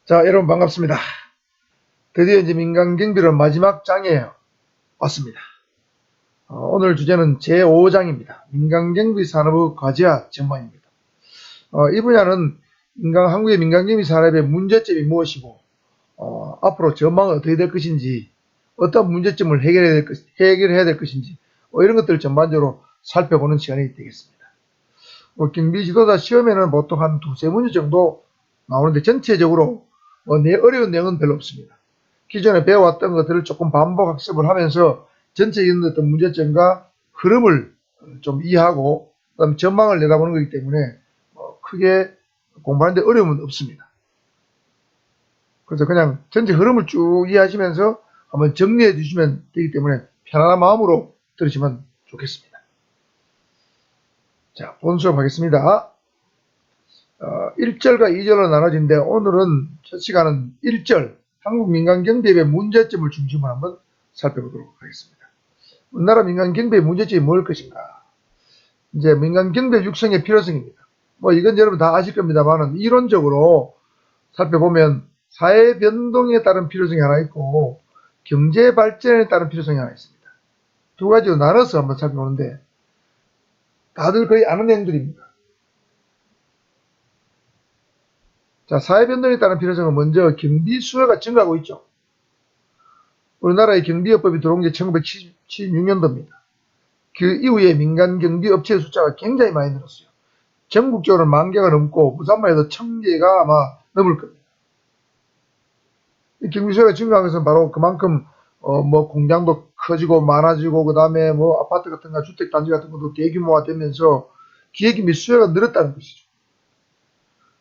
자, 여러분 반갑습니다. 드디어 이제 민간경비론 마지막 장에 왔습니다. 오늘 주제는 제5장입니다. 민간경비 산업의 과제와 전망입니다. 이 분야는 한국의 민간경비 산업의 문제점이 무엇이고, 앞으로 전망은 어떻게 될 것인지, 어떤 문제점을 해결해야 될 것인지, 이런 것들을 전반적으로 살펴보는 시간이 되겠습니다. 경비 지도자 시험에는 보통 한 두세 문제 정도 나오는데 전체적으로 어려운 내용은 별로 없습니다. 기존에 배워왔던 것들을 조금 반복 학습을 하면서 전체적인 어떤 문제점과 흐름을 좀 이해하고 그다음에 전망을 내다보는 거기 때문에 크게 공부하는데 어려움은 없습니다. 그래서 그냥 전체 흐름을 쭉 이해하시면서 한번 정리해 주시면 되기 때문에 편안한 마음으로 들으시면 좋겠습니다. 자, 본 수업 하겠습니다. 1절과 2절로 나눠진데 오늘은 첫 시간은 1절 한국민간경비의 문제점을 중심으로 한번 살펴보도록 하겠습니다. 우리나라 민간경비의 문제점이 뭘 것인가? 이제 민간경비 육성의 필요성입니다. 이건 여러분 다 아실 겁니다만은 이론적으로 살펴보면 사회 변동에 따른 필요성이 하나 있고 경제 발전에 따른 필요성이 하나 있습니다. 두 가지로 나눠서 한번 살펴보는데 다들 거의 아는 내용들입니다. 자, 사회 변동에 따른 필요성은 먼저 경비 수요가 증가하고 있죠. 우리나라의 경비업법이 들어온 게 1976년도입니다. 그 이후에 민간 경비업체의 숫자가 굉장히 많이 늘었어요. 전국적으로 10,000개가 넘고 부산만 해도 1,000개가 아마 넘을 겁니다. 이 경비 수요가 증가한 것은 바로 그만큼 공장도 커지고 많아지고 그 다음에 아파트 같은 거 주택단지 같은 것도 대규모화 되면서 기획 및 수요가 늘었다는 것이죠.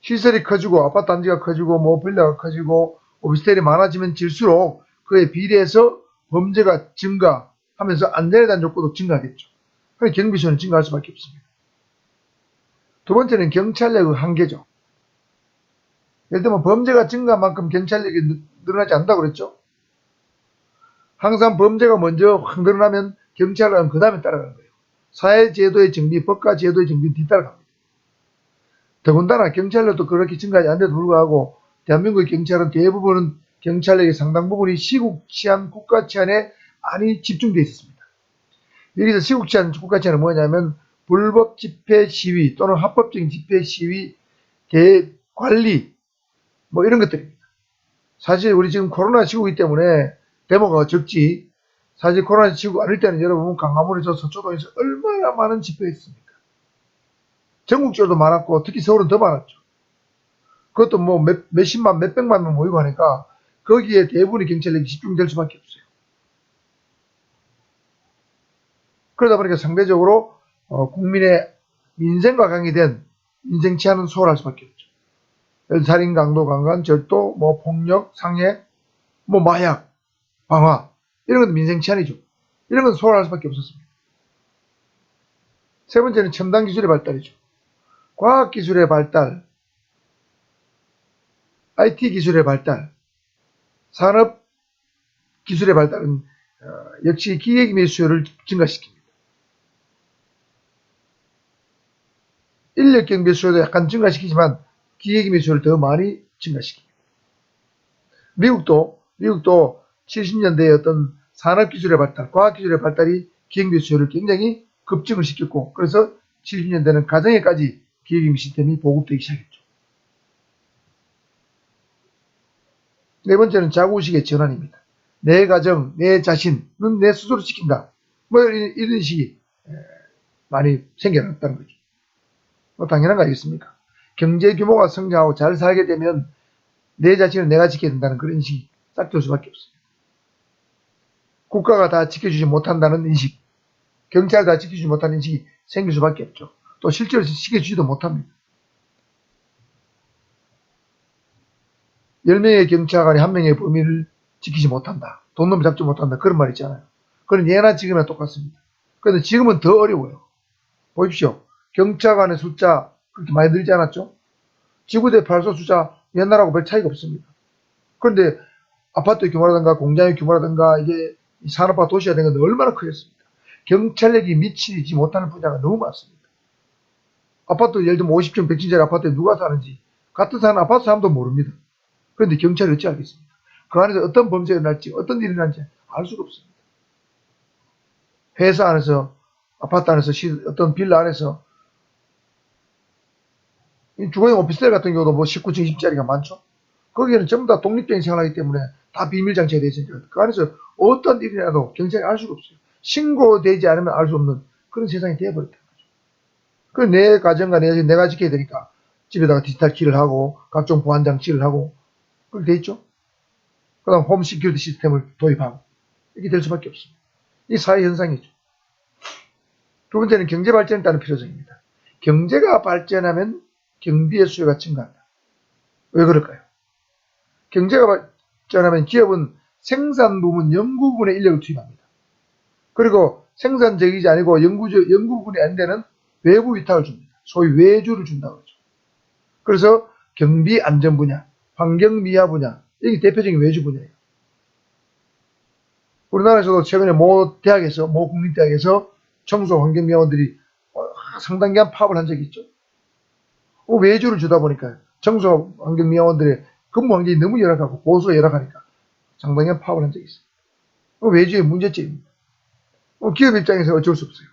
시설이 커지고 아파트 단지가 커지고 빌라가 커지고 오피스텔이 많아지면 질수록 그에 비례해서 범죄가 증가하면서 안전에 대한 욕구도 증가하겠죠. 그래서 경비수요는 증가할 수밖에 없습니다. 두 번째는 경찰력의 한계죠. 예를 들면 범죄가 증가한 만큼 경찰력이 늘어나지 않는다고 그랬죠. 항상 범죄가 먼저 확 늘어나면 경찰은 그 다음에 따라가는 거예요. 사회제도의 정비, 법과 제도의 정비는 뒤따라갑니다. 더군다나 경찰력도 그렇게 증가하지 않는데도 불구하고 대한민국의 경찰은 대부분은 경찰력의 상당 부분이 시국 치안, 국가 치안에 많이 집중되어 있었습니다. 여기서 시국 치안, 국가 치안은 뭐냐면 불법 집회 시위 또는 합법적인 집회 시위 대관리 이런 것들입니다. 사실 우리 지금 코로나 시국이기 때문에 데모가 적지, 사실 코로나 시국 아닐 때는 여러분 강화문에서 서초동에서 얼마나 많은 집회가 있습니까? 전국적으로도 많았고 특히 서울은 더 많았죠. 그것도 몇십만 몇백만 명 모이고 하니까 거기에 대부분의 경찰력이 집중될 수밖에 없어요. 그러다 보니까 상대적으로 국민의 민생과 관계된 민생 치안은 소홀할 수밖에 없죠. 살인, 강도, 강간, 절도, 폭력, 상해, 마약, 방화 이런 건 민생 치안이죠. 이런 건 소홀할 수밖에 없었습니다. 세 번째는 첨단 기술의 발달이죠. 과학기술의 발달, IT 기술의 발달, 산업기술의 발달은 역시 기획 및 수요를 증가시킵니다. 인력 경비 수요도 약간 증가시키지만 기획 및 수요를 더 많이 증가시킵니다. 미국도 70년대의 어떤 산업기술의 발달, 과학기술의 발달이 기획 및 수요를 굉장히 급증을 시켰고 그래서 70년대는 가정에까지 기획 및 시스템이 보급되기 시작했죠. 네 번째는 자구의식의 전환입니다. 내 가정, 내 자신은 내 스스로 지킨다. 이런 식이 많이 생겨났다는 거죠. 당연한 거 아니겠습니까? 경제 규모가 성장하고 잘 살게 되면 내 자신을 내가 지켜야 된다는 그런 인식이 싹들 수밖에 없습니다. 국가가 다 지켜주지 못한다는 인식, 경찰 다 지켜주지 못하는 인식이 생길 수밖에 없죠. 또 실제로 지켜주지도 못합니다. 10명의 경찰관이 1명의 범인을 지키지 못한다. 돈놈 잡지 못한다. 그런 말 있잖아요. 그건 예나 지금이나 똑같습니다. 그런데 지금은 더 어려워요. 보십시오. 경찰관의 숫자 그렇게 많이 늘지 않았죠? 지구대 파출소 숫자 옛날하고 별 차이가 없습니다. 그런데 아파트의 규모라든가 공장의 규모라든가 이게 산업화 도시가 된 건 얼마나 크겠습니까? 경찰력이 미치지 못하는 분야가 너무 많습니다. 아파트 예를 들면 50층 100층짜리 아파트에 누가 사는지 같은 사는 아파트 사람도 모릅니다. 그런데 경찰이 어찌 알겠습니까? 그 안에서 어떤 범죄가 일어날지, 어떤 일이 일어날지 알 수가 없습니다. 회사 안에서, 아파트 안에서, 어떤 빌라 안에서, 주거용 오피스텔 같은 경우도 뭐 19층, 20짜리가 많죠. 거기에는 전부 다 독립적인 생활하기 때문에 다 비밀장치가 되어 있으니까 그 안에서 어떤 일이라도 경찰이 알 수가 없어요. 신고되지 않으면 알 수 없는 그런 세상이 되어버렸다는 거죠. 그 내 가정과 내가 지켜야 되니까 집에다가 디지털 키를 하고 각종 보안 장치를 하고 그렇게 돼 있죠. 그 다음 홈 시큐리티 시스템을 도입하고 이렇게 될 수밖에 없습니다. 이 사회 현상이죠. 두 번째는 경제 발전에 따른 필요성입니다. 경제가 발전하면 경비의 수요가 증가한다. 왜 그럴까요? 경제가 발전하면 기업은 생산 부분, 연구 부분에 인력을 투입합니다. 그리고 생산적이지 아니고 연구 부분이 안 되는 외부 위탁을 줍니다. 소위 외주를 준다고 그러죠. 그래서 경비 안전 분야, 환경 미화 분야, 이게 대표적인 외주 분야예요. 우리나라에서도 최근에 모 대학에서, 모 국립대학에서 청소 환경미화원들이 상당 기간 파업을 한 적이 있죠. 외주를 주다 보니까 청소 환경미화원들의 근무 환경이 너무 열악하고 보수가 열악하니까 상당히 파업을 한 적이 있어요. 외주의 문제점입니다. 기업 입장에서 어쩔 수 없어요.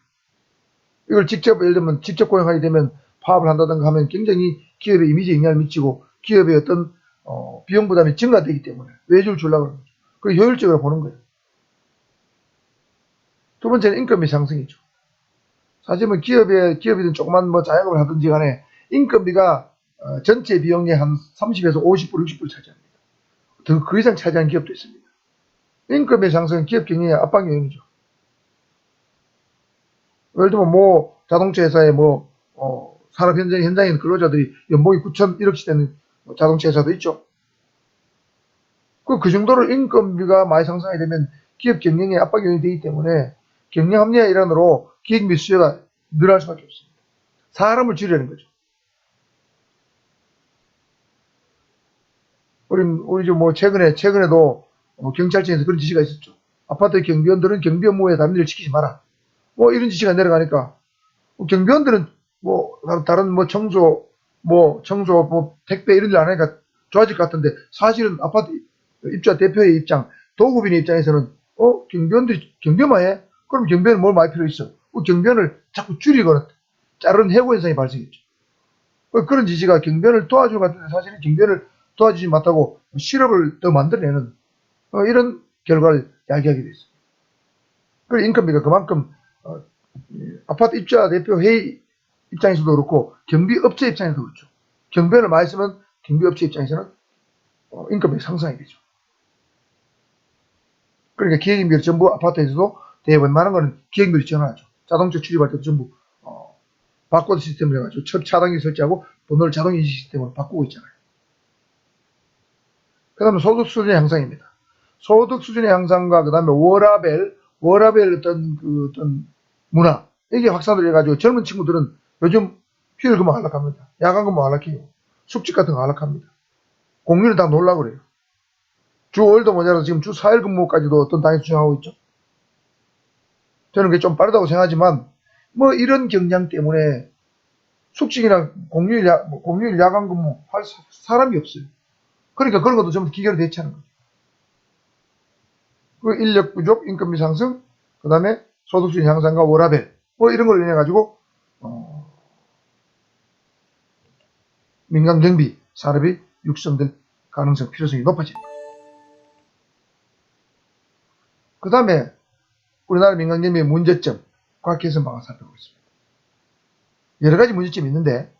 이걸 직접 예를 들면 직접 고용하게 되면 파업을 한다든가 하면 굉장히 기업의 이미지에 영향을 미치고 기업의 어떤 비용 부담이 증가되기 때문에 외주를 주려고 하는 거죠. 그 효율적으로 보는 거예요. 두 번째는 인건비 상승이죠. 사실 뭐 기업이든 조그만 뭐 자영업을 하든지 간에 인건비가 전체 비용의 한 30에서 50%, 60% 차지합니다. 그 이상 차지하는 기업도 있습니다. 인건비 상승은 기업 경영의 압박 요인이죠. 예를 들면 뭐 자동차 회사에 뭐 산업 현장에 있는 근로자들이 연봉이 9천 1억씩 되는 자동차 회사도 있죠. 그 정도로 인건비가 많이 상승하게 되면 기업 경영에 압박 요인이 되기 때문에 경영 합리화 일환으로 기획 및 수요가 늘어날 수밖에 없습니다. 사람을 줄이려는 거죠. 우리 뭐 최근에도 경찰청에서 그런 지시가 있었죠. 아파트 경비원들은 경비 업무 외에 다른 일을 시키지 마라. 뭐 이런 지시가 내려가니까 경비원들은 뭐 다른 뭐 청소 뭐 택배 이런 일 안 하니까 좋아질 것 같은데 사실은 아파트 입주자 대표의 입장, 도급인의 입장에서는 경비원들이 경비만 해? 그럼 경비원은 뭘 많이 필요 있어? 경비원을 자꾸 줄이거나 자르는 해고 현상이 발생했죠. 그런 지시가 경비원을 도와주는 것 같은데 사실은 경비원을 도와주지 못하고 실업을 더 만들어내는 이런 결과를 야기하게 됐습니다. 그 인건비가 그만큼 아파트 입주자 대표 회의 입장에서도 그렇고 경비업체 입장에서도 그렇죠. 경비원을 많이 쓰면 경비업체 입장에서는 인건비 상승이 되죠. 그러니까 기획인비를 전부 아파트에서도 웬만한 거는 기획인비를 지원하죠. 자동차 출입할 때도 전부 바코드 시스템을 해가지고 첫 차단기 설치하고 번호를 자동 인식 시스템으로 바꾸고 있잖아요. 그 다음에 소득 수준의 향상입니다. 소득 수준의 향상과 그 다음에 워라벨 어떤 문화 이게 확산을 해가지고 젊은 친구들은 요즘 휴일 근무 안락합니다. 야간 근무 안락해요. 숙직 같은 거 안락합니다. 공휴일 다 놀라고 그래요. 주 5일도 모자라서 지금 주 4일 근무까지도 어떤 당이 주장하고 있죠. 저는 그게 좀 빠르다고 생각하지만 뭐 이런 경향 때문에 숙직이나 공휴일 야간 근무 할 사람이 없어요. 그러니까 그런 것도 좀 기결이 대체하는 거죠. 그 인력 부족, 인건비 상승, 그 다음에 소득 수준 향상과 워라밸 뭐 이런 걸 인해 가지고 민간 경비 산업이 육성될 가능성, 필요성이 높아집니다. 그 다음에 우리나라 민간 경비의 문제점, 과학 개선 방안 살펴보겠습니다. 여러 가지 문제점이 있는데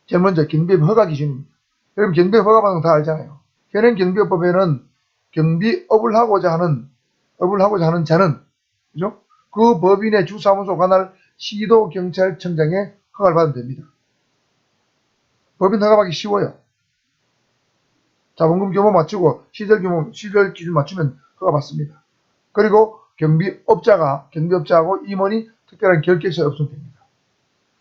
제일 먼저 경비업 허가 기준입니다. 여러분 경비업 허가 받는 거 다 알잖아요. 현행 경비업법에는 경비업을 하고자 하는 자는 그죠? 그 법인의 주사무소 관할 시도경찰청장의 허가를 받으면 됩니다. 법인 허가 받기 쉬워요. 자본금 규모 맞추고 시설 기준 맞추면 허가 받습니다. 그리고 경비업자하고 임원이 특별한 결격사유 없으면 됩니다.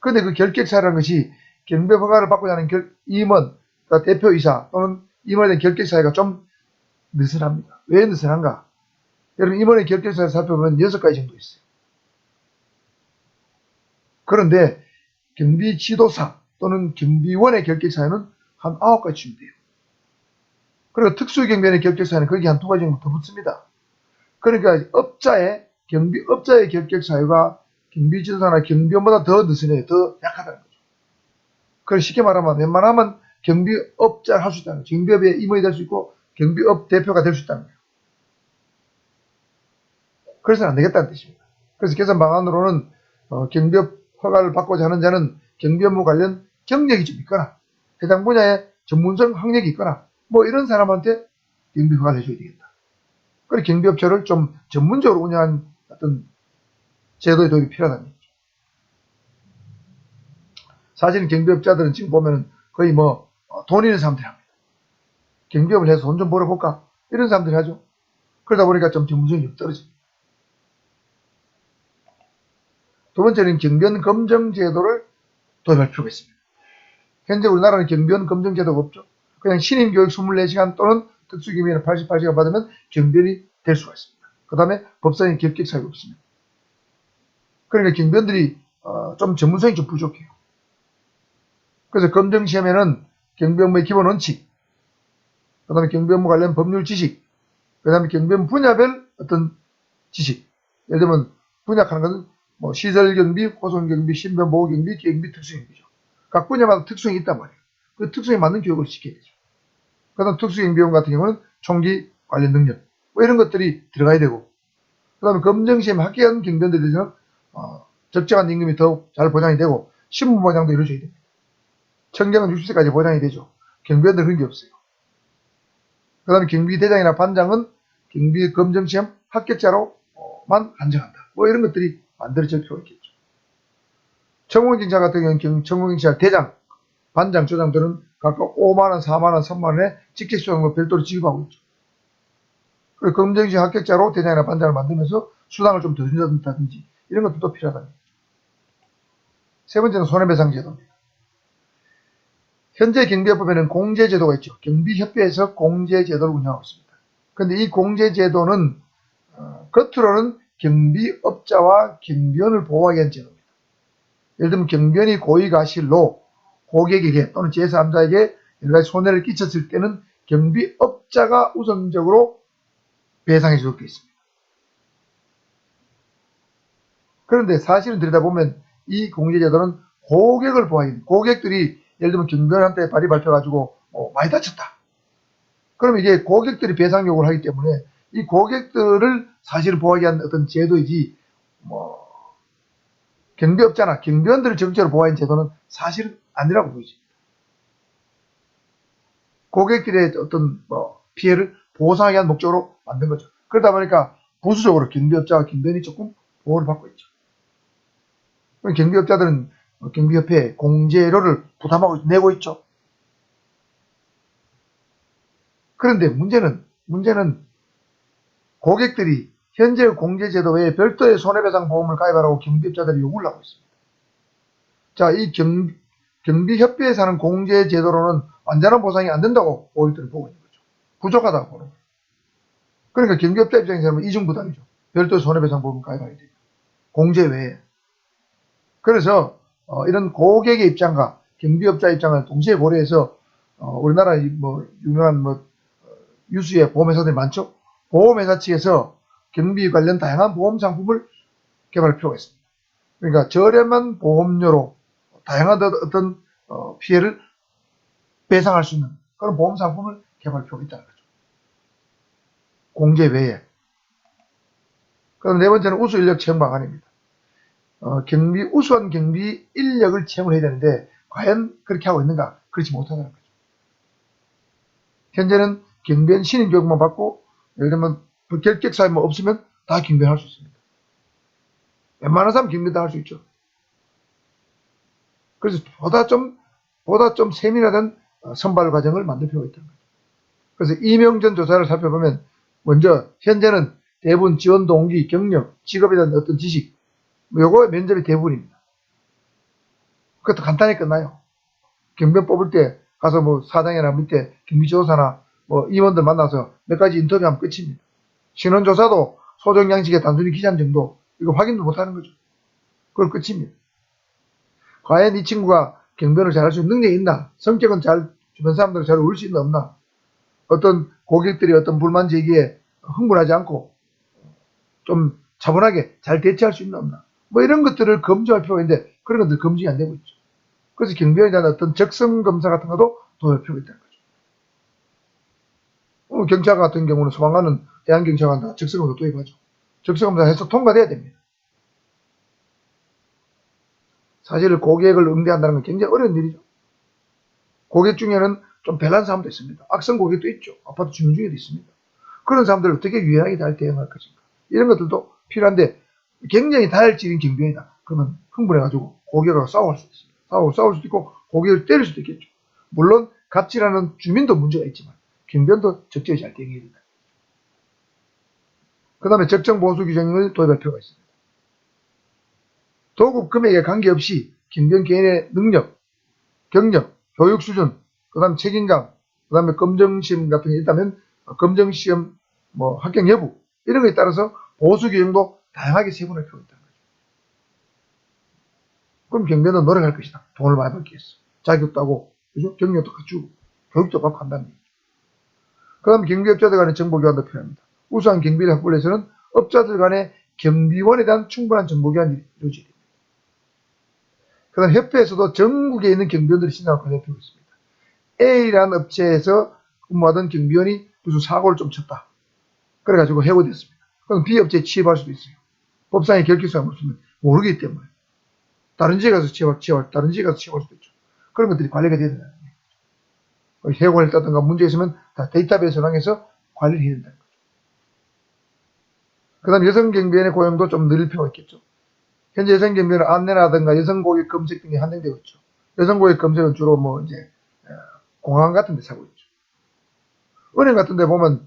그런데 그 결격사유라는 것이 경비업 허가를 받고자 하는 임원, 그러니까 대표이사 또는 임원에 대한 결격사유가 좀 느슨합니다. 왜 느슨한가? 여러분 임원의 결격사유 살펴보면 6가지 정도 있어요. 그런데 경비지도사 또는 경비원의 결격사유는 한 9가지쯤 돼요. 그리고 특수경비원의 결격사유는 거기 한 두 가지 정도 더 붙습니다. 그러니까 경비업자의 결격사유가 경비지도사나 경비원보다 더 느슨해요. 더 약하다는 거죠. 그래서 쉽게 말하면 웬만하면 경비업자를 할 수 있다는 거죠. 경비업의 임원이 될 수 있고 경비업 대표가 될 수 있다는 거예요. 그래서는 안 되겠다는 뜻입니다. 그래서 개선 방안으로는 경비업 허가를 받고자 하는 자는 경비업무 관련 경력이 좀 있거나 해당 분야에 전문성 학력이 있거나 뭐 이런 사람한테 경비 허가를 해줘야 되겠다. 그리고 경비업체를 좀 전문적으로 운영한 어떤 제도의 도입이 필요하다는 얘기죠. 사실은 경비업자들은 지금 보면은 거의 뭐 돈 있는 사람들이 합니다. 경비업을 해서 돈 좀 벌어볼까? 이런 사람들이 하죠. 그러다 보니까 좀 전문성이 좀 떨어집니다. 두 번째는 경비원 검정 제도를 도입할 필요가 있습니다. 현재 우리나라는 경비원 검정 제도가 없죠. 그냥 신임 교육 24시간 또는 특수경비원 88시간 받으면 경비원이 될 수가 있습니다. 그 다음에 법상의 결격 사유가 없습니다. 그러니까 경비원들이 좀 전문성이 좀 부족해요. 그래서 검정시험에는 경비업무의 기본 원칙, 그 다음에 경비업무 관련 법률 지식, 그 다음에 경비업 분야별 어떤 지식, 예를 들면 분야하는 것은 뭐 시설경비, 호송경비, 신변보호경비, 기계경비, 특수경비죠. 각 분야마다 특성이 있단 말이에요. 그 특성에 맞는 교육을 시켜야 되죠. 그 다음 특수경비원 같은 경우는 총기 관련 능력, 뭐 이런 것들이 들어가야 되고, 그 다음에 검정시험 합격한 경비원들에 대해서는 적정한 임금이 더욱 잘 보장이 되고, 신분 보장도 이루어져야 됩니다. 청경은 60세까지 보장이 되죠. 경비원들은 그런 게 없어요. 그 다음에 경비대장이나 반장은 경비 검정시험 합격자로만 한정한다. 뭐 이런 것들이 만들어질 필요가 있겠죠. 청공경찰 같은 경우는 청공경찰 대장, 반장, 조장들은 각각 5만원, 4만원, 3만원에 직책수당으로 별도로 지급하고 있죠. 그리고 검정시험 합격자로 대장이나 반장을 만들면서 수당을 좀 더 준다든지 이런 것들도 필요하다. 세 번째는 손해배상제도입니다. 현재 경비업법에는 공제제도가 있죠. 경비협회에서 공제제도를 운영하고 있습니다. 그런데 이 공제제도는 겉으로는 경비업자와 경비원을 보호하기 위한 제도입니다. 예를 들면 경비원이 고의가실로 고객에게 또는 제3자에게 여러가지 손해를 끼쳤을 때는 경비업자가 우선적으로 배상해 줄 게 있습니다. 그런데 사실은 들여다보면 이 공제제도는 고객을 보호하기 위해 고객들이 예를 들면 경비원한테 발이 밟혀가지고 많이 다쳤다. 그러면 이게 고객들이 배상 요구를 하기 때문에 이 고객들을 사실은 보호하기 위한 어떤 제도이지 경비업자나 경비원들을 정책으로 보호하는 제도는 사실은 아니라고 보여집니다. 고객들의 어떤 피해를 보상하기 위한 목적으로 만든 거죠. 그러다 보니까 부수적으로 경비업자와 경비원이 조금 보호를 받고 있죠. 경비업자들은 경비협회에 공제료를 부담하고 내고 있죠. 그런데 문제는 고객들이 현재 공제제도 외에 별도의 손해배상 보험을 가입하라고 경비업자들이 요구를 하고 있습니다. 자, 이 경비협회에서 하는 공제제도로는 완전한 보상이 안 된다고 고객들은 보고 있는 거죠. 부족하다고 보는 거예요. 그러니까 경비업자 입장에서는 이중부담이죠. 별도의 손해배상 보험을 가입하게 돼요. 공제 외에. 그래서 이런 고객의 입장과 경비업자 입장을 동시에 고려해서 우리나라 유명한 유수의 보험회사들이 많죠. 보험회사 측에서 경비 관련 다양한 보험 상품을 개발할 필요가 있습니다. 그러니까 저렴한 보험료로 다양한 어떤 피해를 배상할 수 있는 그런 보험 상품을 개발할 필요가 있다는 거죠. 공제 외에. 그럼 네 번째는 우수 인력 채용 방안입니다. 우수한 경비 인력을 채용을 해야 되는데 과연 그렇게 하고 있는가? 그렇지 못하다는 거죠. 현재는 경비원 신임 교육만 받고 예를 들면 결격 사유만 없으면 다 경비원 할 수 있습니다. 웬만한 사람 경비원 다 할 수 있죠. 그래서 보다 좀 세밀화된 선발 과정을 만들 필요가 있다는 거죠. 그래서 임용 전 조사를 살펴보면 먼저 현재는 대부분 지원 동기, 경력, 직업에 대한 어떤 지식 요거 면접이 대부분입니다. 그것도 간단히 끝나요. 경비원 뽑을 때 가서 사장이나 밑에 경비조사나 임원들 만나서 몇 가지 인터뷰하면 끝입니다. 신원조사도 소정양식의 단순히 기장 정도 이거 확인도 못하는 거죠. 그걸 끝입니다. 과연 이 친구가 경비원을 잘할 수 있는 능력이 있나? 성격은 주변 사람들을 잘 어울릴 수 있나 없나? 어떤 고객들이 어떤 불만 제기에 흥분하지 않고 좀 차분하게 잘 대처할 수 있나 없나. 뭐 이런 것들을 검증할 필요가 있는데 그런 것들 검증이 안 되고 있죠. 그래서 경비원에 대한 어떤 적성 검사 같은 것도 도입할 필요가 있다는 거죠. 경찰 같은 경우는 소방관은 대한경찰관 다 적성 검사 도입하죠. 적성 검사 해서 통과돼야 됩니다. 사실 고객을 응대한다는 건 굉장히 어려운 일이죠. 고객 중에는 좀 별난 사람도 있습니다. 악성 고객도 있죠. 아파트 주민 중에도 있습니다. 그런 사람들을 어떻게 유연하게 잘 대응할 것인가. 이런 것들도 필요한데 굉장히 다혈질인 경비원이다. 그러면 흥분해가지고 고객하고 싸울 수 있습니다. 싸울 수도 있고 고객을 때릴 수도 있겠죠. 물론 갑질하는 주민도 문제가 있지만 경비원도 적절히 잘 대응해야 된다. 그 다음에 적정 보수 규정을 도입할 필요가 있습니다. 도급 금액에 관계없이 경비원 개인의 능력, 경력, 교육 수준, 그 다음에 책임감, 그 다음에 검정시험 같은 게 있다면 검정시험 뭐 합격 여부 이런 거에 따라서 보수 규정도 다양하게 세분할 필요가 있다는 거죠. 그럼 경비원은 노력할 것이다. 돈을 많이 벌기 위해서. 자격도 하고, 그죠? 경력도 갖추고, 교육도 받고 한다는 얘기죠. 그 다음 경비업자들 간의 정보 교환도 필요합니다. 우수한 경비를 확보를 해서는 업자들 간의 경비원에 대한 충분한 정보 교환이 이루어져야 됩니다. 그 다음 협회에서도 전국에 있는 경비원들이 신청을 관리할 필요가 있습니다. A라는 업체에서 근무하던 경비원이 무슨 사고를 좀 쳤다. 그래가지고 해고됐습니다. 그럼 B 업체에 취업할 수도 있어요. 법상의 결격사항 없으면 모르기 때문에. 다른 지에 가서 다른 지에 가서 취업할 수도 있죠. 그런 것들이 관리가 돼야 된다는 거예요. 해고를 했다든가 문제 있으면 다 데이터베이스를 향해서 관리를 해야 된다는 거죠. 그 다음 여성 경비원의 고용도 좀 늘릴 필요가 있겠죠. 현재 여성 경비원은 안내라든가 여성 고객 검색 등이 한정되어 있죠. 여성 고객 검색은 주로 뭐 이제 공항 같은 데 사고 있죠. 은행 같은 데 보면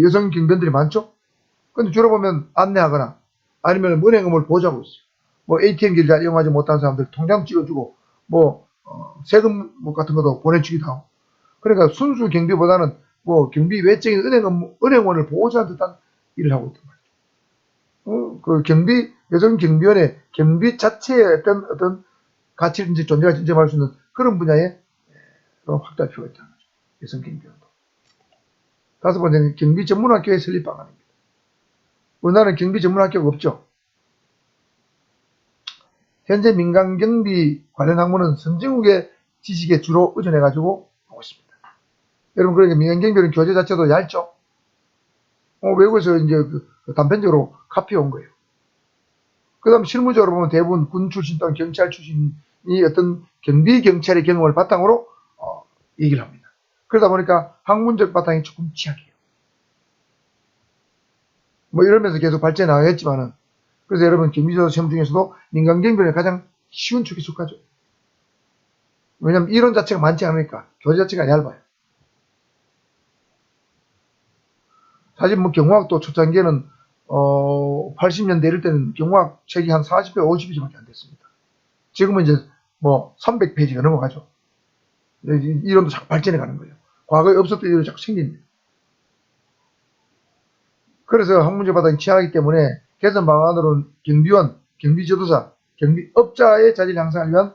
여성 경비원들이 많죠. 근데 주로 보면 안내하거나 아니면 은행을 보조하고 있어요. 뭐 ATM기를 잘 이용하지 못한 사람들 통장 찍어주고 뭐 세금 같은 것도 보내주기도 하고. 그러니까 순수 경비보다는 뭐 경비 외적인 은행원을 보호하는 듯한 일을 하고 있단 말이죠. 그 여성 경비원의 경비 자체의 어떤 가치를 존재가 인정할 수 있는 그런 분야에 확대할 필요가 있다는 거죠. 여성 경비원도. 다섯 번째는 경비 전문학교의 설립 방안입니다. 우리나라는 경비 전문학교가 없죠. 현재 민간경비 관련 학문은 선진국의 지식에 주로 의존해가지고 하고 있습니다. 여러분, 그러니까 민간경비는 교재 자체도 얇죠? 외국에서 이제 단편적으로 카피해 온 거예요. 그 다음 실무적으로 보면 대부분 군 출신 또는 경찰 출신이 어떤 경비경찰의 경험을 바탕으로 얘기를 합니다. 그러다 보니까 학문적 바탕이 조금 취약해요. 뭐 이러면서 계속 발전해 나가겠지만은, 그래서 여러분 경비조사 시험 중에서도 민간경비는 가장 쉬운 축에 속하죠. 왜냐하면 이론 자체가 많지 않으니까 교재 자체가 얇아요. 사실 뭐 경호학도 초창기에는 80년대 이럴 때는 경호학 책이 한 40회, 50페이지밖에 안 됐습니다. 지금은 이제 뭐 300페이지가 넘어가죠. 이론도 자꾸 발전해 가는 거예요. 과거에 없었던 일이 자꾸 생깁니다. 그래서 학문적 바탕이 취약하기 때문에 개선 방안으로는 경비원, 경비지도사, 경비업자의 자질 향상을 위한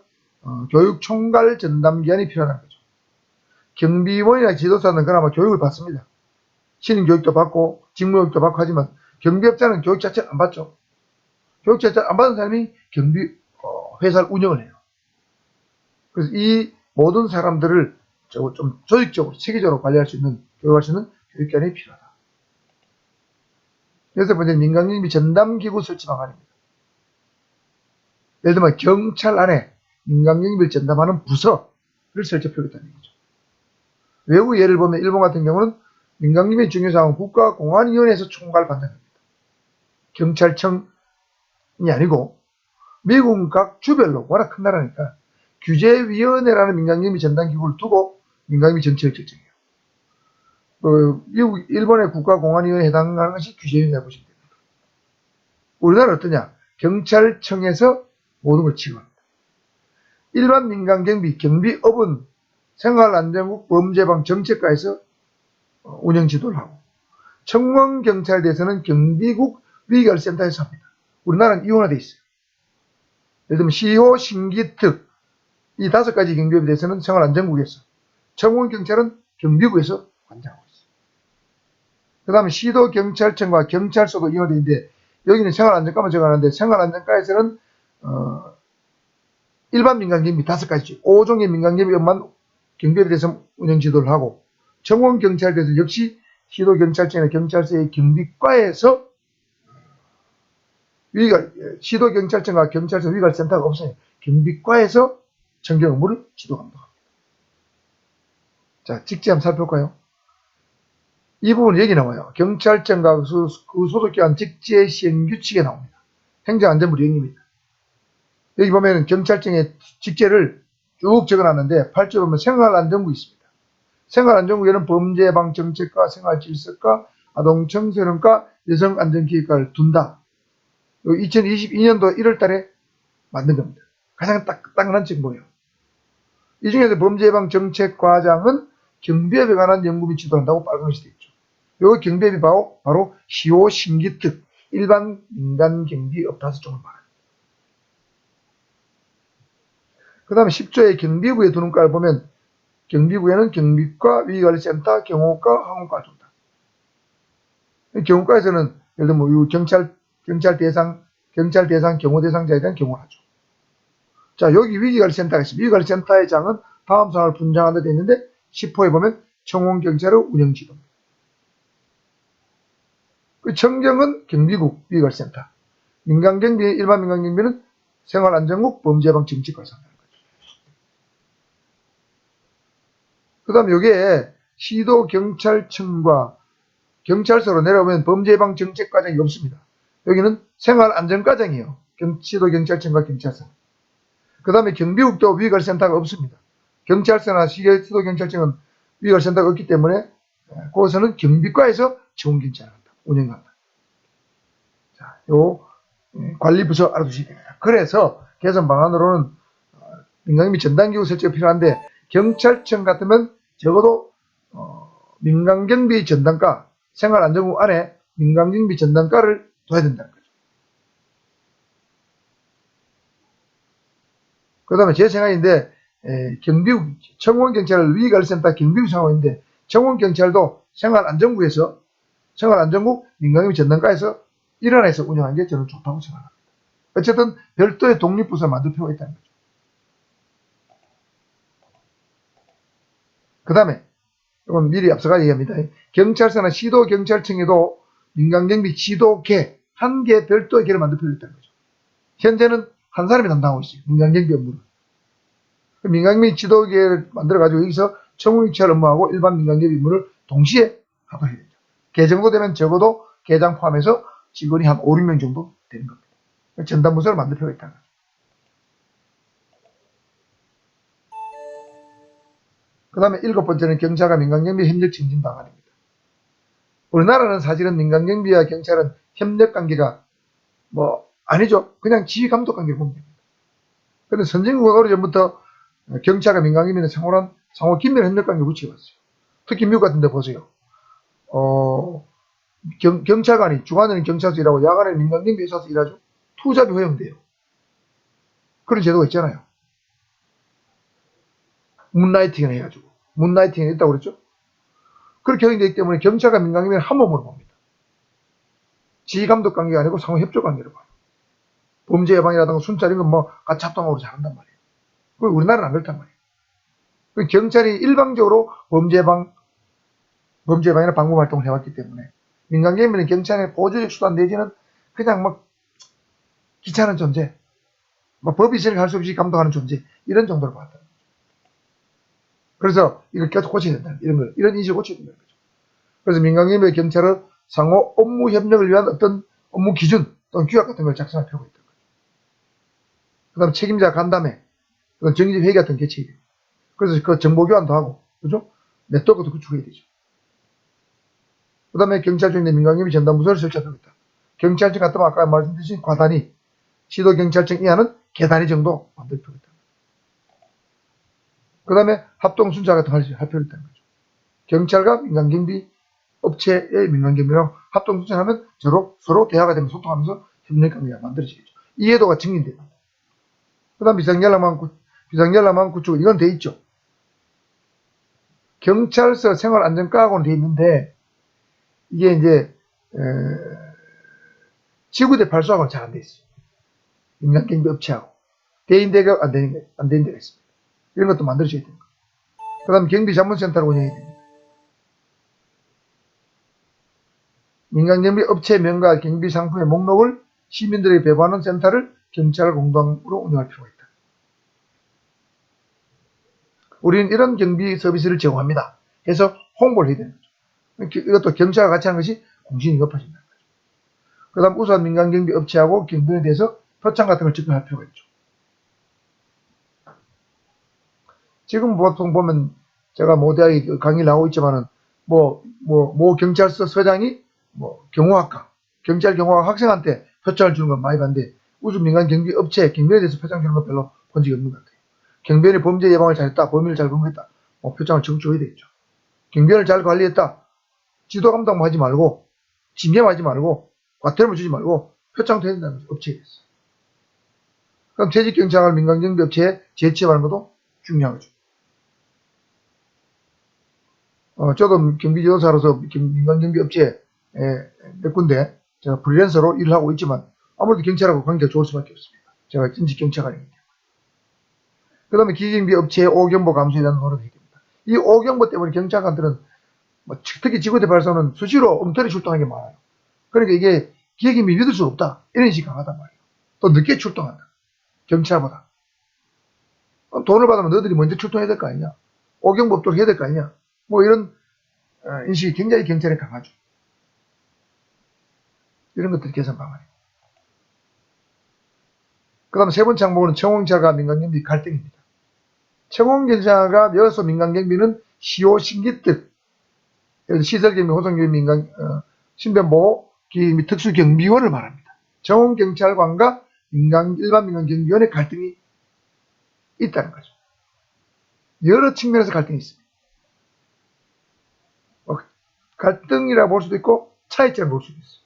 교육 총괄 전담 기관이 필요하다는 거죠. 경비원이나 지도사는 그나마 교육을 받습니다. 신임 교육도 받고 직무교육도 받고 하지만 경비업자는 교육 자체를 안 받죠. 교육 자체를 안 받은 사람이 경비 회사를 운영을 해요. 그래서 이 모든 사람들을 좀 조직적으로 체계적으로 관리할 수 있는 교육할 수 있는 교육기관이 필요하다. 여섯 번째는 민간경비 전담기구 설치 방안입니다. 예를 들면 경찰 안에 민간경비를 전담하는 부서를 설치하겠다는 얘기죠. 외국 예를 보면 일본 같은 경우는 민간경비 중요사항은 국가공안위원회에서 총괄 관장합니다. 경찰청이 아니고 미국은 각 주별로 워낙 큰 나라니까 규제위원회라는 민간경비 전담기구를 두고 민간경비 정책을 결정해요. 미국, 일본의 국가공안위원회에 해당하는 것이 규제위원회 보시면 됩니다. 우리나라는 어떠냐? 경찰청에서 모든 걸 지휘합니다. 일반 민간경비, 경비업은 생활안전국 범죄방 정책과에서 운영 지도를 하고 청원경찰에 대해서는 경비국 위기관리센터에서 합니다. 우리나라는 이원화되어 있어요. 예를 들면 시호, 신기특 이 5가지 경비업에 대해서는 생활안전국에서 청원경찰은 경비부에서 관장하고 있어요. 그 다음에 시도경찰청과 경찰서도 이용되어 있는데 여기는 생활안전과만 적어놨는데 생활안전과에서는 일반 민간경비 5가지 5종의 민간경비업만 경비에 대해서 운영 지도를 하고 청원경찰대에서 역시 시도경찰청이나 경찰서의 경비과에서 시도경찰청과 경찰서 위관센터가 없어요. 경비과에서 청경 업무를 지도 감독합니다. 자, 직제 한번 살펴볼까요? 이 부분 여기 나와요. 경찰청과 그 소속기관 직제 시행 규칙에 나옵니다. 행정안전부 영입니다. 여기 보면 경찰청의 직제를 쭉 적어놨는데 8조 보면 생활안전부 있습니다. 생활안전부에는 범죄예방정책과 생활질서과 아동청소년과 여성안전기획과를 둔다. 2022년도 1월달에 만든 겁니다. 가장 딱딱한 정보예요. 이 중에서 범죄예방정책과장은 경비업에 관한 연구 및 지도한다고 빨간글씨 되어 있죠. 요 경비업이 바로 시호 신기특 일반 민간 경비업 5종을 말합니다. 그 다음에 10조의 경비부에 두는 과를 보면 경비부에는 경비과, 위기관리센터, 경호과, 항공과를 둔다. 경호과에서는 예를 들면 뭐 경찰 대상, 경호 대상자에 대한 경호를 하죠. 자, 여기 위기관리센터가 있습니다. 위기관리센터의 장은 다음 사항을 분장한다 되어 있는데 10호에 보면 청원경찰의 운영지도입니다. 그 청경은 경비국 위기관리센터, 민간경비, 일반 민간경비는 생활안전국 범죄예방정책과에서 한다는 거죠. 그 다음에 여기에 시도경찰청과 경찰서로 내려오면 범죄예방정책과장이 없습니다. 여기는 생활안전과장이에요. 시도경찰청과 경찰서. 그 다음에 경비국도 위기관리센터가 없습니다. 경찰서나 시도경찰청은 위기관리센터가 없기 때문에 거기서는 경비과에서 청원경찰을 한다. 운영한다. 자, 요 관리부서 알아두셔야 됩니다. 그래서 개선 방안으로는 민간경비 전담기구 설치가 필요한데 경찰청 같으면 적어도 민간경비 전담과 생활안전부 안에 민간경비 전담과를 둬야 된다는 거죠. 그 다음에 제 생각인데 경비국, 청원경찰을 위기관리센터 경비국 상황인데 청원경찰도 생활안전국에서 생활안전국 민간경비 전담과에서 일원에서 운영하는 게 저는 좋다고 생각합니다. 어쨌든 별도의 독립부서를 만들 필요가 있다는 거죠. 그 다음에 이건 미리 앞서가 얘기합니다. 경찰서나 시도경찰청에도 민간경비 지도계 한 개 별도의 계를 만들 필요가 있다는 거죠. 현재는 한 사람이 담당하고 있어요. 민간경비 업무를. 민간경비 지도계를 만들어가지고 여기서 청원경찰 업무하고 일반 민간경비 업무를 동시에 하도록 해야 되죠. 개 정도 되면 적어도 계장 포함해서 직원이 한 5, 6명 정도 되는 겁니다. 전담부서를 만들 필요가 있다는 거죠. 그 다음에 7번째는 경찰과 민간경비 협력 증진 방안입니다. 우리나라는 사실은 민간경비와 경찰은 협력관계가 아니죠. 그냥 지휘감독관계를 보면 됩니다. 그런데 선진국은 오래전부터 경찰과 민간경비는 상호 긴밀한 협력관계를 구축해왔어요. 특히 미국 같은 데 보세요. 경찰관이 주간에는 경찰서 일하고 야간에는 민간경비 회사에서 일하죠. 투잡이 허용돼요. 그런 제도가 있잖아요. 문라이팅을 해가지고. 문라이팅이 있다고 그랬죠. 그렇게 허용되기 때문에 경찰과 민간경비는 한 몸으로 봅니다. 지휘감독 관계가 아니고 상호협조 관계로 봐요. 범죄 예방이라든가 순찰 이런 건 같이 합동으로 잘한단 말이에요. 그리고 우리나라는 안 그렇단 말이에요. 경찰이 일방적으로 범죄 예방이나 방범 활동을 해왔기 때문에 민간경비는 경찰의 보조적 수단 내지는 그냥 귀찮은 존재, 법이 있으니까 할 수 없이 감독하는 존재 이런 정도로 봤다. 그래서 이걸 계속 고쳐야 된다. 이런 인식을 고쳐야 된다는 거죠. 그래서 민간경비와 경찰은 상호 업무 협력을 위한 어떤 업무 기준 또는 규약 같은 걸 작성할 필요가 있다는 거죠. 그 다음에 책임자 간담회, 정기적 회의 같은 게 개최해야 돼요. 그래서 그 정보 교환도 하고, 그죠? 네트워크도 구축해야 되죠. 그 다음에 경찰청 내 민간경비 전담부서를 설치할 필요가 있다. 경찰청 같으면 아까 말씀드린 과단위, 시도경찰청 이하는 계단위 정도 만들 필요가 있다. 그 다음에 합동순찰 같은 걸 할 필요가 있다는 거죠. 경찰과 민간경비 업체의 민간경비랑 합동순찰하면 서로 대화가 되면 소통하면서 협력관계가 만들어지겠죠. 이해도가 증진돼요. 그 다음 비상연락망 구축, 이건 돼 있죠. 경찰서 생활안전과하고는 돼 있는데 이게 이제 지구대 발소하고는 잘 안 돼 있어요. 민간경비 업체하고 대인대가 안 되는 데가 있습니다. 이런 것도 만들어줘야 됩니다. 그 다음에 경비자문센터를 운영해야 됩니다. 민간경비 업체명과 경비상품의 목록을 시민들에게 배부하는 센터를 경찰 공동으로 운영할 필요가 있다. 우리는 이런 경비 서비스를 제공합니다. 해서 홍보를 해야 되는 거죠. 이것도 경찰과 같이 하는 것이 공신이 높아진다는 거죠. 그 다음 우수한 민간경비 업체하고 경비에 대해서 표창 같은 걸 접근할 필요가 있죠. 지금 보통 보면 제가 모대하게 강의를 나오고 있지만은 모 경찰서 서장이 경호학과, 경찰 경호학 학생한테 표창을 주는 건 많이 봤는데 우수 민간 경비 업체, 경비에 대해서 표창 주는 건 별로 본 적이 없는 것 같아요. 경비원이 범죄 예방을 잘했다, 범위를 잘 근무했다, 표창을 적극 줘야 되겠죠. 경비원을 잘 관리했다, 지도 감독만 하지 말고, 침해하지 말고, 과태료만 주지 말고, 표창도 해야 된다는 거죠. 업체에 대해서. 그럼 퇴직경찰을 민간경비 업체에 재취업하는 것도 중요한 거죠. 저도 경비지도사로서 민간경비 업체에 몇 군데 제가 프리랜서로 일을 하고 있지만 아무래도 경찰하고 관계가 좋을 수밖에 없습니다. 제가 진직 경찰관입니다. 그 다음에 기계경비 업체의 오경보 감소에 대한 노력을 해야 됩니다. 이 오경보 때문에 경찰관들은 특히 지구대 발사는 수시로 엉터리 출동하는 게 많아요. 그러니까 이게 기계경비 믿을 수 없다. 이런 인식이 강하단 말이에요. 또 늦게 출동한다. 경찰보다. 돈을 받으면 너희들이 먼저 출동해야 될 거 아니냐. 오경보 업도록 해야 될 거 아니냐. 이런 인식이 굉장히 경찰에 강하죠. 이런 것들이 개선 방안이에요. 그 다음 세 번째 항목은 청원경찰과 민간경비 갈등입니다. 청원경찰과 여소 민간경비는 시효 신기특, 시설경비, 호송경비, 신변보호, 및 특수경비원을 말합니다. 청원경찰관과 일반 민간경비원의 갈등이 있다는 거죠. 여러 측면에서 갈등이 있습니다. 갈등이라 볼 수도 있고 차이점을 볼 수도 있어요.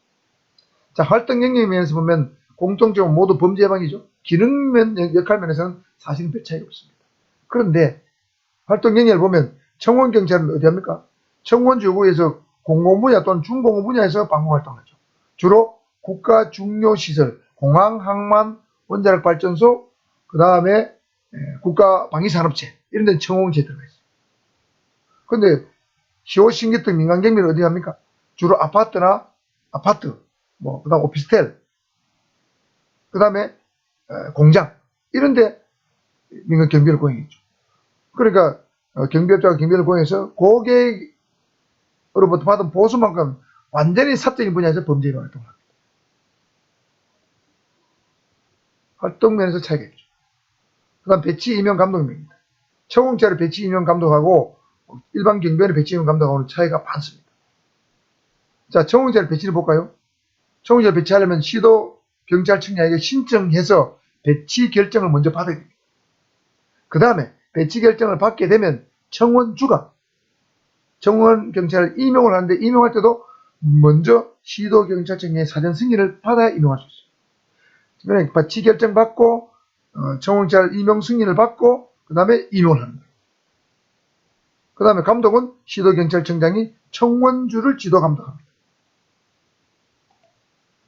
자, 활동 영역 면에서 보면 공통적으로 모두 범죄 예방이죠. 기능면 역할 면에서는 사실은 별 차이가 없습니다. 그런데 활동 영역을 보면 청원경찰은 어디 합니까? 청원지구에서 공공 분야 또는 중공공 분야에서 방공활동을 하죠. 주로 국가 중요시설, 공항, 항만, 원자력 발전소, 그 다음에 국가 방위산업체 이런 데는 청원지에 들어가 있어요. 그런데 시효신기특 민간경비는 어디 합니까? 주로 아파트, 그 다음 오피스텔, 그 다음에 공장 이런데 민간 경비를 고용했죠. 그러니까 경비업자가 경비를 고용해서 고객으로부터 받은 보수만큼 완전히 사적인 분야에서 범죄 활동을 합니다. 활동면에서 차이가 있죠. 그 다음 배치 임용 감독입니다. 청원경찰을 배치 임용 감독하고 일반 경비원의 배치 임용 감독하고는 차이가 많습니다. 자, 청원경찰 배치를 볼까요? 청원경찰 배치하려면 시도 경찰청장에게 신청해서 배치 결정을 먼저 받아야 됩니다. 그 다음에 배치 결정을 받게 되면 청원주가 청원경찰을 임용을 하는데 임용할 때도 먼저 시도경찰청의 사전 승인을 받아야 임용할 수 있어요. 그러니까 배치 결정 받고 청원경찰 임용 승인을 받고 그 다음에 임용을 하는 거예요. 그 다음에 감독은 시도경찰청장이 청원주를 지도 감독합니다.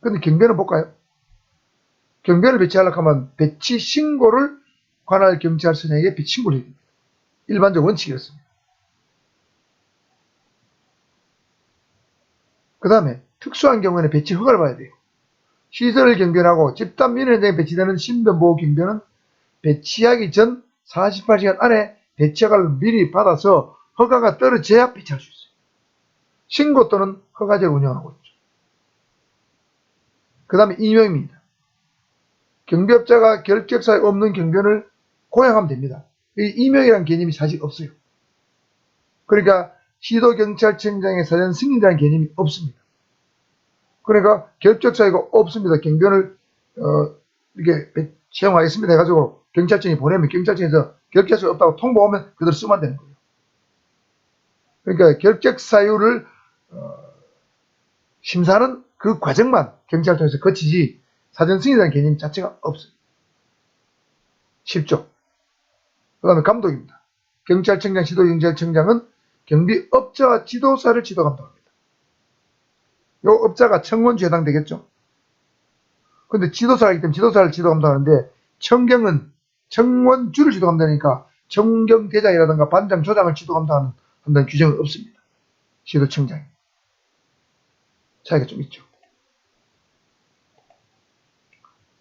근데 경비원은 볼까요? 경비원을 배치하려고 하면 배치 신고를 관할 경찰서장에게 배치 신고를 해야 됩니다. 일반적 원칙이 그렇습니다. 그 다음에 특수한 경우에는 배치 허가를 받아야 돼요. 시설 경비원하고 집단 민원 현장에 배치되는 신변보호 경비원은 배치하기 전 48시간 안에 배치 허가를 미리 받아서 허가가 떨어져야 배치할 수 있어요. 신고 또는 허가제를 운영하고 있죠. 그 다음에 임용입니다. 경비업자가 결격사에 없는 경비원을 고용하면 됩니다. 이 임용이라는 개념이 사실 없어요. 그러니까 시도경찰청장의 사전 승인이라는 개념이 없습니다. 그러니까 결격사유가 없습니다. 경비원을 이렇게 채용하겠습니다 해가지고 경찰청에 보내면 경찰청에서 결격사유 없다고 통보하면 그대로 쓰면 되는 거예요. 그러니까 결격사유를 심사하는 그 과정만 경찰청에서 거치지 사전 승인이라는 개념 자체가 없어요. 쉽죠. 그 다음에 감독입니다. 경찰청장, 시도경찰청장은 경비업자와 지도사를 지도 감독합니다. 요 업자가 청원주에 해당되겠죠. 근데 지도사이기 때문에 지도사를 지도 감독하는데 청경은 청원주를 지도 감독하니까 청경대장이라든가 반장, 조장을 지도 감독하는 규정은 없습니다. 시도청장이. 차이가 좀 있죠.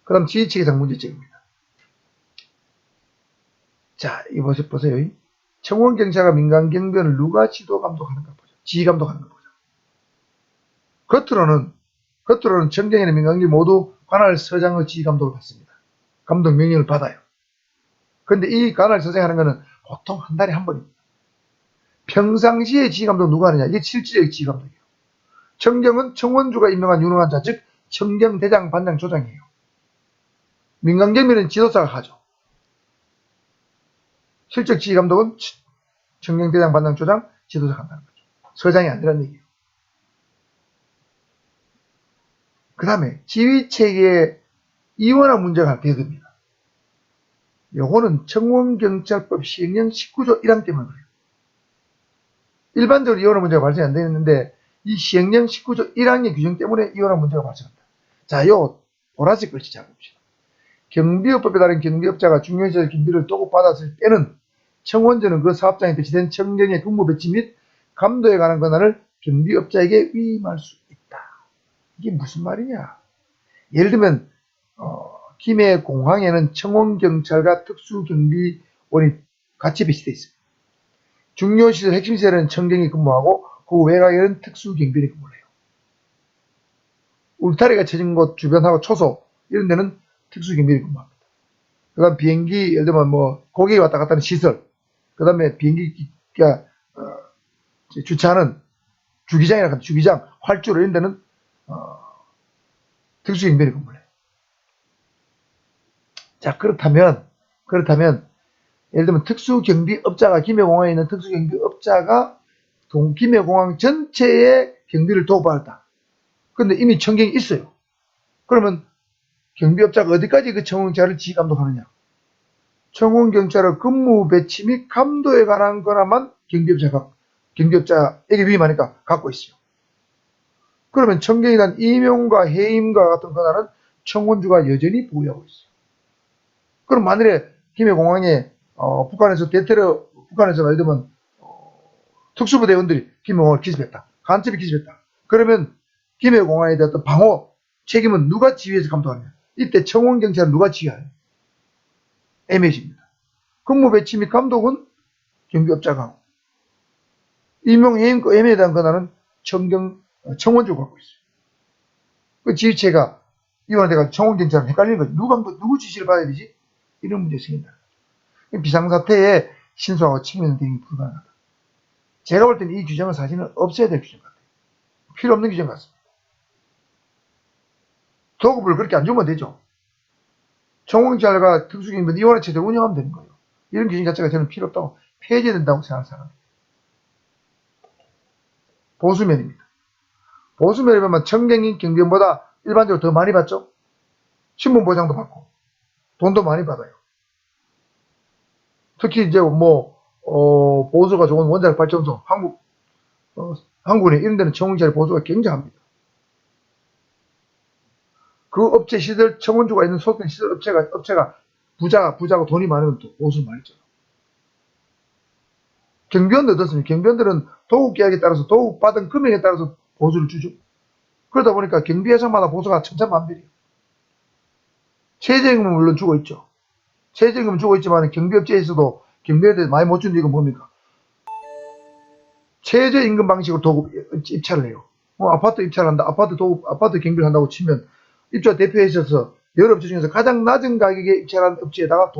그 다음 지휘체계상 문제점입니다. 자, 이거 보세요. 청원경찰과 민간경비원을 누가 지도 감독하는가 보죠. 지휘 감독하는가 보죠. 겉으로는 청경이나 민간경비 모두 관할 서장의 지휘 감독을 받습니다. 감독 명령을 받아요. 근데 이 관할 서장이 하는 거는 보통 한 달에 한 번입니다. 평상시에 지휘 감독 누가 하느냐? 이게 실질적 지휘 감독이에요. 청경은 청원주가 임명한 유능한 자, 즉 청경대장, 반장, 조장이에요. 민간경비는 지도사가 하죠. 실적 지휘 감독은 청경대장, 반장, 조장, 지도사가 한다는 거죠. 서장이 아니라는 얘기예요. 그 다음에 지휘체계에 이원화 문제가 대듭니다. 요거는 청원경찰법 시행령 19조 1항 때문에 그래요. 일반적으로 이원화 문제가 발생이 안 되는데 이 시행령 19조 1항의 규정 때문에 이원화 문제가 발생합니다. 자, 요 보라색 글씨 잘 봅시다. 경비업법에 따른 경비업자가 중요시설 경비를 도급받았을 때는 청원주는 그 사업장에 배치된 청경의 근무 배치 및 감도에 관한 권한을 경비업자에게 위임할 수 있다. 이게 무슨 말이냐? 예를 들면 김해 공항에는 청원경찰과 특수경비원이 같이 배치되어 있습니다. 중요시설 핵심시설에는 청경이 근무하고 그 외곽에는 특수경비원이 근무를 해요. 울타리가 쳐진 곳 주변하고 초소 이런 데는 특수경비원이 근무합니다. 그 다음 비행기 예를 들면 고객이 왔다 갔다 하는 시설, 그 다음에 비행기가 주차하는 주기장이라 합니다. 주기장, 활주로 이런 데는 특수경비원이 근무를 해요. 자, 그렇다면 예를 들면 특수경비업자가 김해공항에 있는 특수경비업자가 김해공항 전체의 경비를 도급받았다. 근데 이미 청경이 있어요. 그러면 경비업자가 어디까지 그 청원경찰을 지휘 감독하느냐? 청원경찰의 근무 배치 및 감도에 관한 거나만 경비업자에게 위임하니까 갖고 있어요. 그러면 청경에 대한 임용과 해임과 같은 권한은 청원주가 여전히 보유하고 있어요. 그럼 만일에 김해공항에 북한에서 예를 들면 특수부대원들이 김해공항을 기습했다. 간첩이 기습했다. 그러면 김해공항에 대한 방어 책임은 누가 지휘해서 감독하느냐? 이때 청원경찰은 누가 지휘하느냐? 애매해집니다. 근무 배치 및 감독은 경비업자가 하고 임용, 해임, 해임에 대한 권한은 청원주가 갖고 있어요. 그 지휘체가 이완돼가 청원경찰은 헷갈리는 거죠. 누구 지시를 받아야 되지? 이런 문제가 생긴다. 비상사태에 신속하고 책임있는 대응이 불가능하다. 제가 볼 때는 이 규정은 사실은 없애야 될 규정 같아요. 필요 없는 규정 같습니다. 도급을 그렇게 안 주면 되죠. 청원경찰과 특수경비는 이원화 체제를 운영하면 되는 거예요. 이런 규정 자체가 저는 필요 없다고 폐지해야 된다고 생각하는 사람입니다. 보수면입니다. 보수면에 보면 청경인 경비원보다 일반적으로 더 많이 받죠. 신분 보장도 받고 돈도 많이 받아요. 특히 이제 보수가 좋은 원자력 발전소, 한국에 이런 데는 청원경찰 보수가 굉장합니다. 그 업체 시설 청원주가 있는 소속된 시설 업체가 부자고 돈이 많으면 또 보수 많이 죠. 경비원도 어떻습니까? 경비원들은 도급 계약에 따라서 도급 받은 금액에 따라서 보수를 주죠. 그러다 보니까 경비회사마다 보수가 천차만별이에요. 최저임금은 물론 주고 있죠. 최저임금은 주고 있지만 경비업체에서도 경비원들 많이 못 주는 이건 뭡니까? 최저임금 방식으로 도급 입찰을 해요. 아파트 입찰한다. 아파트 경비를 한다고 치면 입찰 대표에 있어서 여러 업체 중에서 가장 낮은 가격에 입찰한 업체에다가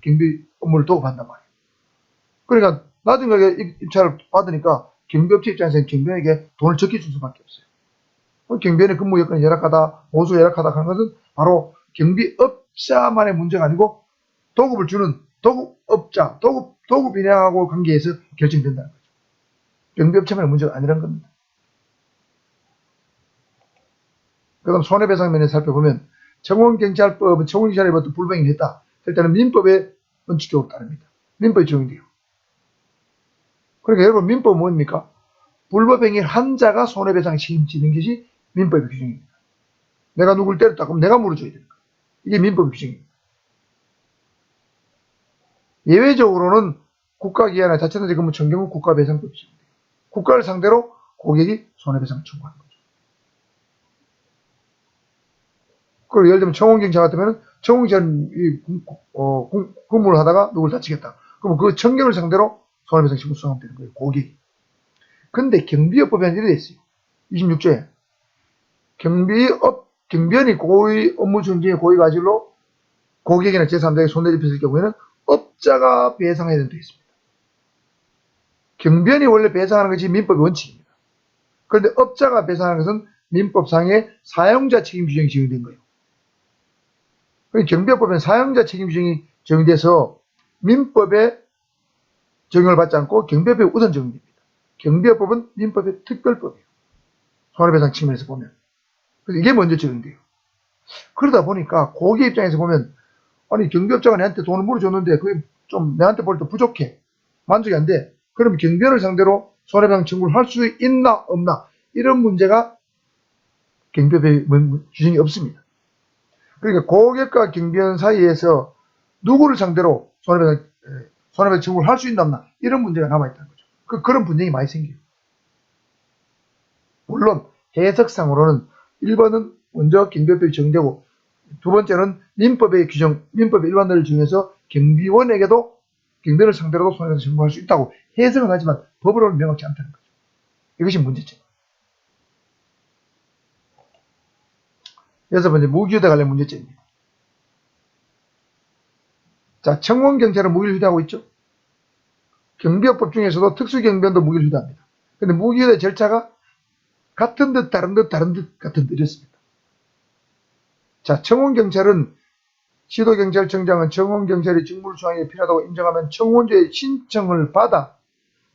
경비 업무를 도급한단 말이에요. 그러니까 낮은 가격에 입찰을 받으니까 경비업체 입장에서는 경비원에게 돈을 적게 줄 수밖에 없어요. 경비원의 근무 여건이 열악하다, 보수가 열악하다 하는 것은 바로 경비업자만의 문제가 아니고 도급을 주는 도급업자, 도급 인양하고 관계에서 결정된다는 거죠. 경비업체만의 문제가 아니라는 겁니다. 그 다음 손해배상면에 살펴보면 청원경찰법은 청원경찰에 어떤 불법행위를 했다. 할 때는 민법에 원칙적으로 따릅니다. 민법이 적용돼요. 그러니까 여러분 민법은 뭡니까? 불법행위 한 자가 손해배상 책임지는 것이 민법의 규정입니다. 내가 누굴 때렸다 그럼 내가 물어줘야 됩니다. 이게 민법의 규정입니다. 예외적으로는 국가기관이나 자체단체 근무 청경은 국가배상법이 적용돼요. 국가를 상대로 고객이 손해배상을 청구하는 거죠. 그리고 예를 들면 청원경찰 같으면 청원경찰이 근무를 하다가 누굴 다치겠다. 그러면 그 청경을 상대로 손해배상 청구 수행하면 되는 거예요. 고객이. 근데 경비업법에는 이래 있어요. 26조에 경비원이 고의 업무 수행 중에 고의 과실로 고객이나 제3자에게 손해를 입혔을 경우에는 업자가 배상해야 된다고 있습니다. 경비원이 원래 배상하는 것이 민법의 원칙입니다. 그런데 업자가 배상하는 것은 민법상의 사용자 책임 규정이 적용된 거예요. 경비업법에는 사용자 책임 규정이 적용돼서 민법에 적용을 받지 않고 경비업에 우선 적용됩니다. 경비업법은 민법의 특별법이에요. 손해배상 측면에서 보면. 그래서 이게 먼저 적용돼요. 그러다 보니까 고객 입장에서 보면 아니 경비업자가 내한테 돈을 물어줬는데 그게 좀 내한테 볼 때 부족해. 만족이 안 돼. 그럼 경비원을 상대로 손해배상 청구를 할 수 있나 없나 이런 문제가 경비업에 규정이 없습니다. 그러니까 고객과 경비원 사이에서 누구를 상대로 손해배상 청구를 할 수 있나 없나 이런 문제가 남아있다는 거죠. 그런 분쟁이 많이 생겨요. 물론 해석상으로는 1번은 먼저 경비업법이 적용되고 두 번째는 민법의 규정, 민법의 일반론을 중에서 경비원에게도 경비원을 상대로도 손해배상 청구할 수 있다고 해석은 하지만 법으로는 명확치 않다는 거죠. 이것이 문제점. 여섯 번째, 무기휴대 관련 문제점입니다. 자, 청원경찰은 무기를 휴대하고 있죠. 경비업법 중에서도 특수경비원도 무기를 휴대합니다. 근데 무기휴대 절차가 같은 듯 다른 듯 다른 듯 같은 듯 이렇습니다. 자, 청원경찰은 시도경찰청장은 청원경찰이 직무를 수행에 필요하다고 인정하면 청원조의 신청을 받아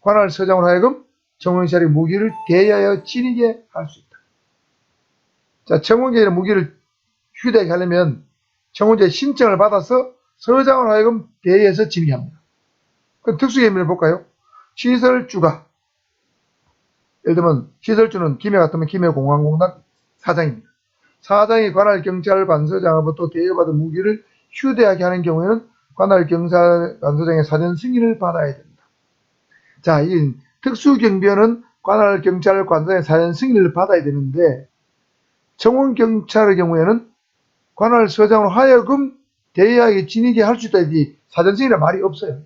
관할 서장으로 하여금 청원경찰이 무기를 대여하여 지니게 할 수 있다. 자, 청원경찰이 무기를 휴대하게 하려면 청원조의 신청을 받아서 서장으로 하여금 대여해서 지니게 합니다. 그럼 특수경비를 볼까요? 시설주가 예를 들면 시설주는 김해 같으면 김해공항공단 사장입니다. 사장이 관할 경찰 관서장으로부터 대여받은 무기를 휴대하게 하는 경우에는 관할 경찰 관서장의 사전 승인을 받아야 된다. 자, 이 특수경비원은 관할 경찰 관서장의 사전 승인을 받아야 되는데 청원경찰의 경우에는 관할 서장으로 하여금 대여하게 지니게 할 수 있다지 사전 승인이란 말이 없어요.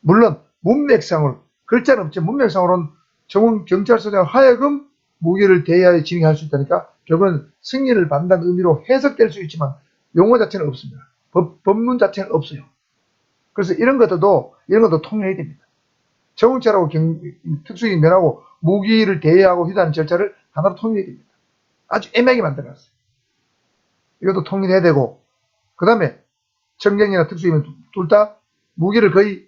물론 문맥상으로 글자는 없지만 문맥상으로는 청원경찰서장으로 하여금 무기를 대여하여 지니게 할 수 있다니까 결국은 승인을 받는다는 의미로 해석될 수 있지만 용어 자체는 없습니다. 법문 자체는 없어요. 그래서 이런 것도 통일해야 됩니다. 청원찰하고 특수경비원하고 무기를 대여하고 휴대하는 절차를 하나로 통일해야 됩니다. 아주 애매하게 만들어놨어요. 이것도 통일해야 되고 그 다음에 청경이나 특수경비원 둘 다 무기를 거의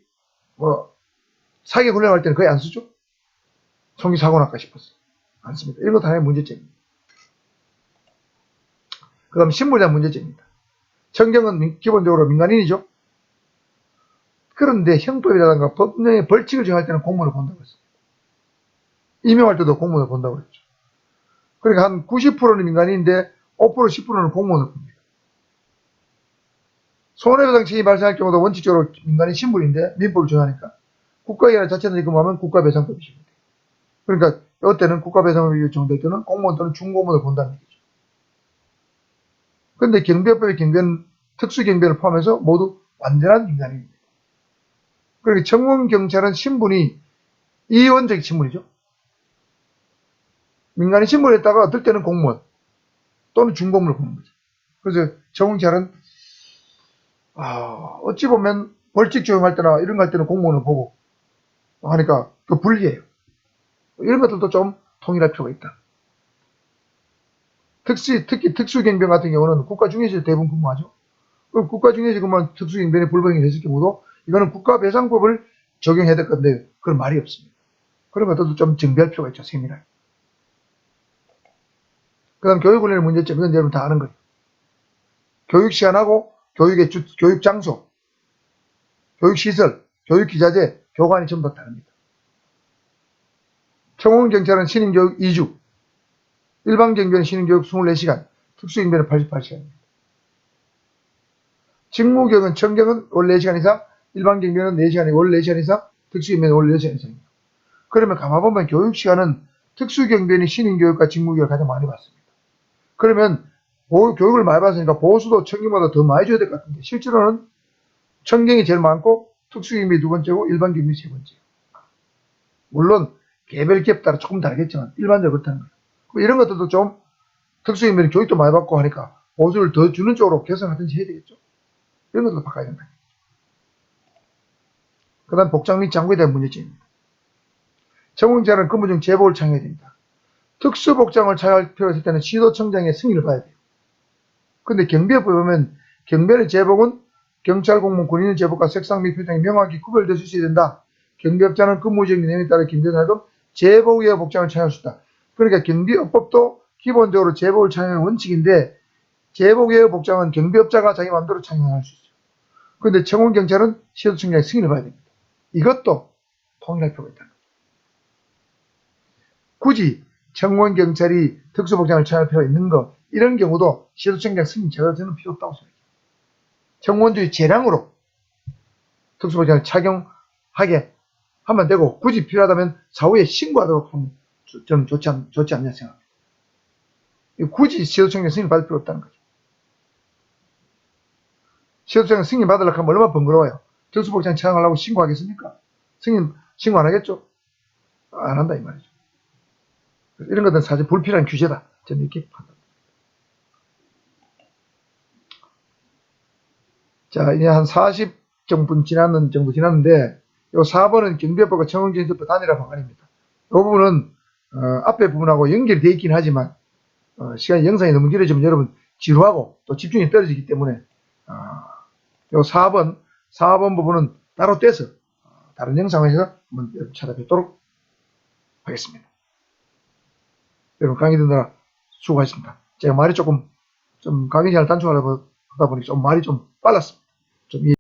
사격 훈련할 때는 거의 안 쓰죠. 총기 사고 날까 싶어서 안 씁니다. 이런 것도 하나의 문제점입니다. 그 다음 신분에 대한 문제점입니다. 청경은 기본적으로 민간인이죠. 그런데 형법이라든가 법령의 벌칙을 정할 때는 공무원을 본다고 했습니다. 임용할 때도 공무원을 본다고 했죠. 그러니까 한 90%는 민간인인데 5% 10%는 공무원을 봅니다. 손해배상 책임이 발생할 경우도 원칙적으로 민간인 신분인데 민법을 정하니까 국가기관이나 자체단체 근무하면 국가배상법이 적용돼요. 그러니까 이때는 국가배상법이 적용될 때는 공무원 또는 중공무원을 본다는 얘기죠. 그런데 경비업법의 경비원, 특수경비원을 포함해서 모두 완전한 민간인입니다. 그러니까 청원경찰은 신분이 이원적 신분이죠. 민간인 신분에다가 어떨 때는 공무원 또는 중공무원을 보는 거죠. 그래서 청원경찰은 어찌 보면 벌칙 적용할 때나 이런 거 할 때는 공무원을 보고 하니까 그 불리해요. 이런 것들도 좀 통일할 필요가 있다. 특히 특수경비원 같은 경우는 국가중개시에 대부분 근무하죠. 그럼 국가중개시 근무한 특수경비원의 불법행위 했을 경우도 이거는 국가배상법을 적용해야 될 건데 그런 말이 없습니다. 그런 것들도 좀 정비할 필요가 있죠. 세밀하게. 그 다음 교육훈련의 문제점, 이건 여러분 다 아는 거예요. 교육시간하고 교육 장소, 교육시설, 교육기자재, 교관이 전부 다 다릅니다. 청원경찰은 신인교육 2주, 일반경비는 신인교육 24시간, 특수경비는 88시간입니다. 직무교육은 청경은 월 4시간 이상, 일반경비는 4시간이 월 4시간 이상, 특수경비는 월 4시간 이상입니다. 그러면 가만보면 교육시간은 특수경비원이 신인교육과 직무교육을 가장 많이 받습니다. 그러면 교육을 많이 받으니까 보수도 청경보다 더 많이 줘야 될 것 같은데 실제로는 청경이 제일 많고 특수경비 두 번째고 일반경비 세 번째예요. 물론 개별 기업 따라 조금 다르겠지만 일반적으로 그렇다는 거예요. 이런 것들도 좀 특수경비는 교육도 많이 받고 하니까 보수를 더 주는 쪽으로 개선하든지 해야 되겠죠. 이런 것도 바꿔야 된다. 그 다음 복장 및 장구에 대한 문제점입니다. 전공자는 근무 중 제복을 착용해야 됩니다. 특수복장을 착용할 필요가 있을 때는 시도청장의 승인을 받아야 돼요. 근데 경비법에 보면 경비원의 제복은 경찰 공무원 군인의 제복과 색상 및 표정이 명확히 구별될 수 있어야 된다. 경비업자는 근무지역 내용에 따라 경비원은 제복 외의 복장을 착용할 수 있다. 그러니까 경비업법도 기본적으로 제복을 착용하는 원칙인데 제복 외의 복장은 경비업자가 자기 마음대로 착용할 수 있어요. 그런데 청원경찰은 시도청장의 승인을 받아야 됩니다. 이것도 통일할 필요가 있다. 굳이 청원경찰이 특수복장을 착용할 필요가 있는 거 이런 경우도 시도청장 승인 제가 저는 필요 없다고 생각해요. 청원주의 재량으로 특수복장을 착용하게 하면 되고 굳이 필요하다면 사후에 신고하도록 하면 좀 좋지 않냐 생각합니다. 굳이 시도청장 승인 받을 필요 없다는 거죠. 시도청장 승인 받으려고 하면 얼마나 번거로워요. 특수복장 착용하려고 신고하겠습니까? 신고 안 하겠죠? 안 한다 이 말이죠. 이런 것들은 사실 불필요한 규제다. 저는 이렇게 판단합니다. 자, 이제 한 40분 정도 지났는데, 요 4번은 경비업법과 청원경찰법 단일화 방안입니다. 이 부분은, 앞에 부분하고 연결되어 있긴 하지만, 영상이 너무 길어지면 여러분 지루하고 또 집중이 떨어지기 때문에, 요 4번 부분은 따로 떼서, 다른 영상에서 한번 찾아뵙도록 하겠습니다. 여러분 강의 듣느라 수고하셨습니다. 제가 말이 좀 강의 시간을 단축하다 보니까 말이 좀 빨랐습니다. 좀